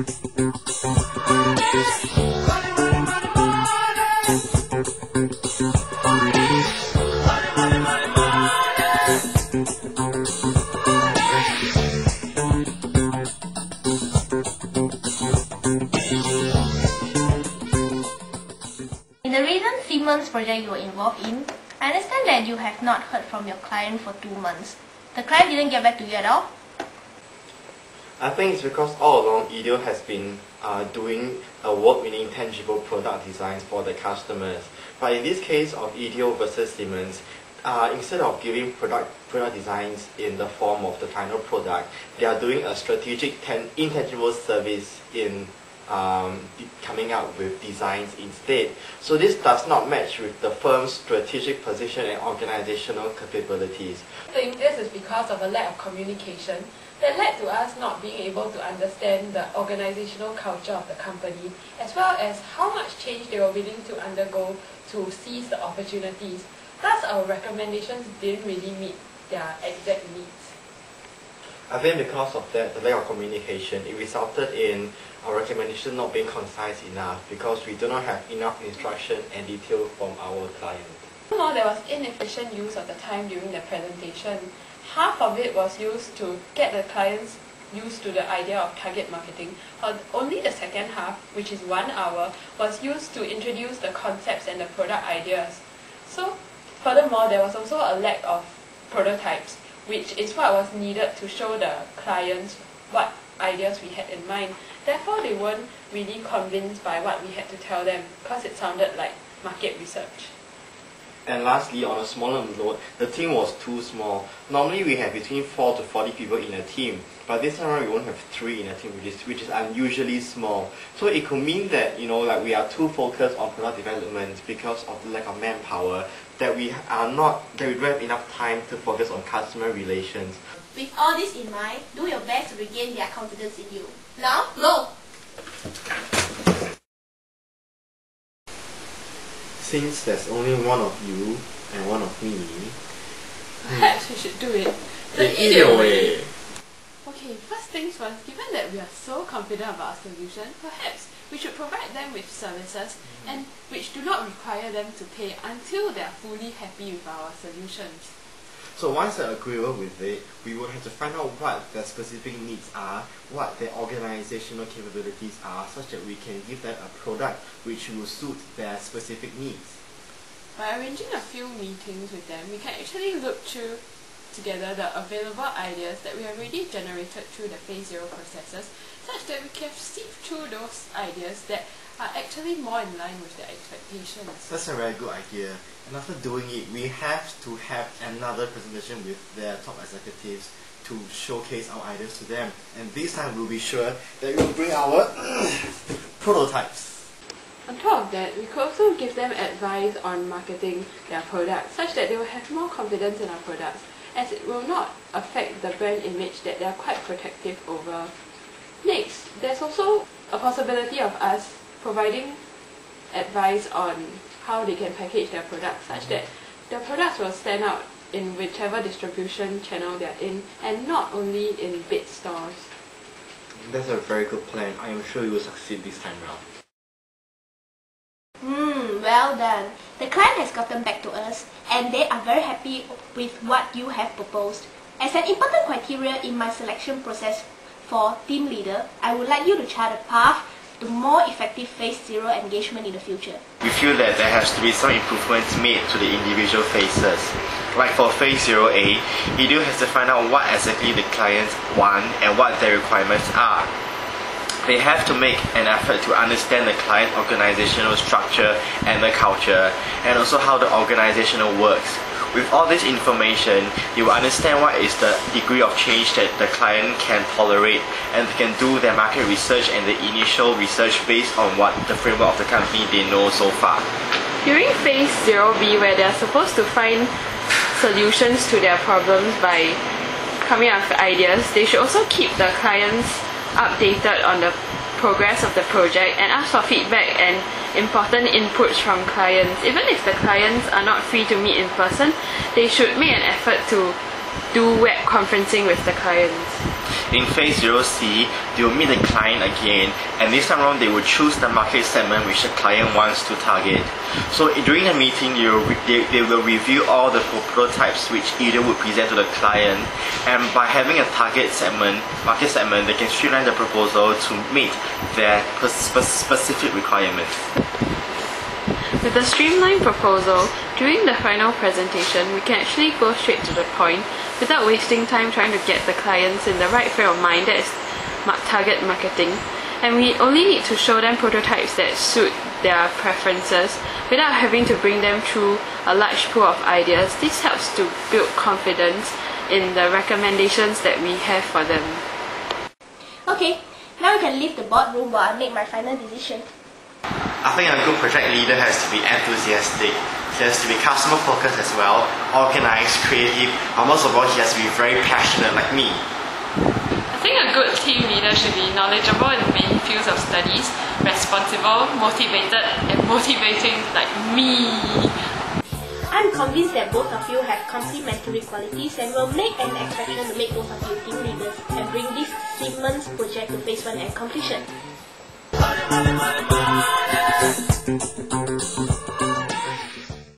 In the recent 3 months project you were involved in, I understand that you have not heard from your client for 2 months. The client didn't get back to you at all? I think it's because all along IDEO has been doing work with intangible product designs for the customers. But in this case of IDEO versus Siemens, instead of giving product designs in the form of the final product, they are doing a strategic intangible service in coming up with designs instead. So this does not match with the firm's strategic position and organizational capabilities. I think this is because of a lack of communication that led to us not being able to understand the organizational culture of the company, as well as how much change they were willing to undergo to seize the opportunities. Thus, our recommendations didn't really meet their exact needs. I think because of that, the lack of communication, it resulted in our recommendation not being concise enough because we do not have enough instruction and detail from our client. Furthermore, there was inefficient use of the time during the presentation. Half of it was used to get the clients used to the idea of target marketing, while only the second half, which is 1 hour, was used to introduce the concepts and the product ideas. So, furthermore, there was also a lack of prototypes, which is what was needed to show the clients what ideas we had in mind. Therefore, they weren't really convinced by what we had to tell them because it sounded like market research. And lastly, on a smaller note, the team was too small. Normally we have between 4 to 40 people in a team, but this time around we won't have 3 in a team, which is unusually small. So it could mean that, like we are too focused on product development because of the lack of manpower, that we don't have enough time to focus on customer relations. With all this in mind, do your best to regain their confidence in you. Now, go! Since there's only one of you and one of me, perhaps we should do it the IDEO way. Okay, first things first, given that we are so confident about our solution, perhaps we should provide them with services and which do not require them to pay until they are fully happy with our solutions. So once they're agreeable with it, we would have to find out what their specific needs are, what their organizational capabilities are, such that we can give them a product which will suit their specific needs. By arranging a few meetings with them, we can actually look through together the available ideas that we have already generated through the phase 0 processes, such that we can sift through those ideas that are actually more in line with their expectations. That's a very good idea. And after doing it, we have to have another presentation with their top executives to showcase our ideas to them. And this time we'll be sure that we'll bring our prototypes. On top of that, we could also give them advice on marketing their products, such that they will have more confidence in our products, as it will not affect the brand image that they are quite protective over. Next, there's also a possibility of us providing advice on how they can package their products such that their products will stand out in whichever distribution channel they are in and not only in big stores. That's a very good plan. I am sure you will succeed this time round. Well done. The client has gotten back to us and they are very happy with what you have proposed. As an important criteria in my selection process for team leader, I would like you to chart a path to more effective phase 0 engagement in the future. We feel that there has to be some improvements made to the individual phases. Like for phase 0A, IDEO has to find out what exactly the clients want and what their requirements are. They have to make an effort to understand the client organizational structure and the culture, and also how the organization works. With all this information, you will understand what is the degree of change that the client can tolerate, and they can do their market research and the initial research based on what the framework of the company they know so far. During phase 0B, where they are supposed to find solutions to their problems by coming up with ideas, they should also keep the clients updated on the progress of the project and ask for feedback and important inputs from clients. Even if the clients are not free to meet in person, they should make an effort to do web conferencing with the clients. In phase 0C, they will meet the client again, and this time around they will choose the market segment which the client wants to target. So during the meeting, they will review all the prototypes which IDEO would present to the client, and by having a market segment, they can streamline the proposal to meet their specific requirements. With a streamlined proposal, during the final presentation, we can actually go straight to the point without wasting time trying to get the clients in the right frame of mind, that is target marketing. And we only need to show them prototypes that suit their preferences without having to bring them through a large pool of ideas. This helps to build confidence in the recommendations that we have for them. Okay, now you can leave the boardroom while I make my final decision. I think a good project leader has to be enthusiastic. He has to be customer focused as well, organized, creative, and most of all, he has to be very passionate like me. I think a good team leader should be knowledgeable in many fields of studies, responsible, motivated, and motivating like me. I'm convinced that both of you have complementary qualities and will make an exception to make both of you team leaders and bring this Siemens project to phase 1 and completion.